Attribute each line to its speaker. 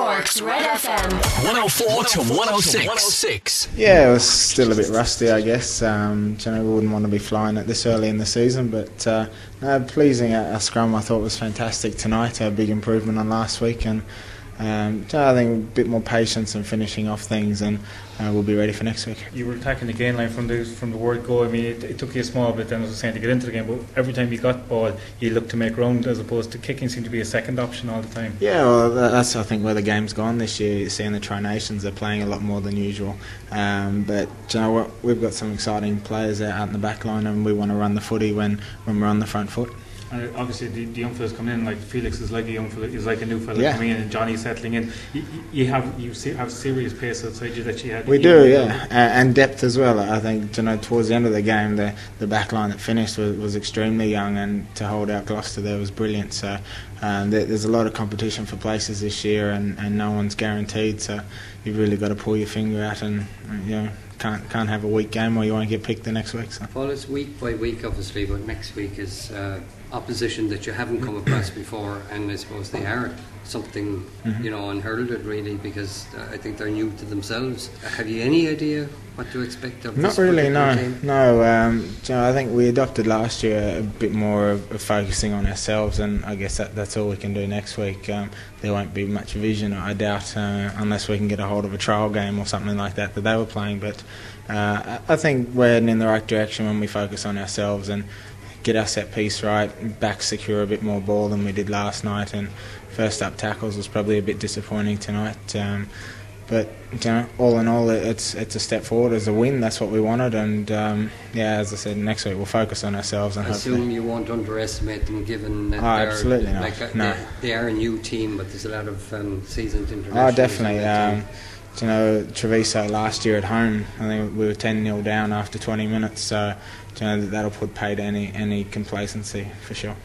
Speaker 1: Cork's Red FM.
Speaker 2: 104 to 106.
Speaker 3: Yeah, it was still a bit rusty, I guess. We wouldn't want to be flying it this early in the season, but no, pleasing. Our scrum, I thought, was fantastic tonight. A big improvement on last week, and I think a bit more patience and finishing off things, and we'll be ready for next week.
Speaker 4: You were attacking the gain line from the word go. I mean, it took you a small bit, then, as I was saying, to get into the game, but every time you got ball, you looked to make ground, as opposed to kicking seemed to be a second option all the time.
Speaker 3: Yeah, well, that's, I think, where the game's gone this year. You're seeing the Tri-Nations, they're playing a lot more than usual. But you know what? We've got some exciting players out in the back line, and we want to run the footy when we're on the front foot.
Speaker 4: And obviously the young fellas coming in, like Felix is like a young fella, is like a new fella coming in, and Johnny settling in. You have serious pace outside you that you had.
Speaker 3: We do, yeah, and depth as well. I think towards the end of the game, the back line that finished was extremely young, and to hold out Gloucester there was brilliant. So there's a lot of competition for places this year, and no one's guaranteed. So you've really got to pull your finger out, and can't have a weak game or you won't get picked the next week. So.
Speaker 5: Well, it's week by week, obviously, but next week is opposition that you haven't come across before, and I suppose they are something unheralded, really, because I think they're new to themselves. Have you any idea what to expect of this?
Speaker 3: Not really, no.
Speaker 5: Game?
Speaker 3: No, I think we adopted last year a bit more of focusing on ourselves, and I guess that's all we can do next week. There won't be much vision, I doubt, unless we can get a hold of a trial game or something like that they were playing. But I think we're heading in the right direction when we focus on ourselves and get our set piece right, back secure a bit more ball than we did last night, and first up tackles was probably a bit disappointing tonight. But all in all, it's a step forward as a win. That's what we wanted, and as I said, next week we'll focus on ourselves. And I
Speaker 5: assume you won't underestimate them, given that
Speaker 3: absolutely not.
Speaker 5: They are a new team, but there's a lot of seasoned internationals.
Speaker 3: Oh, definitely. Treviso last year at home, I think we were 10-0 down after 20 minutes, so that'll put paid any complacency for sure.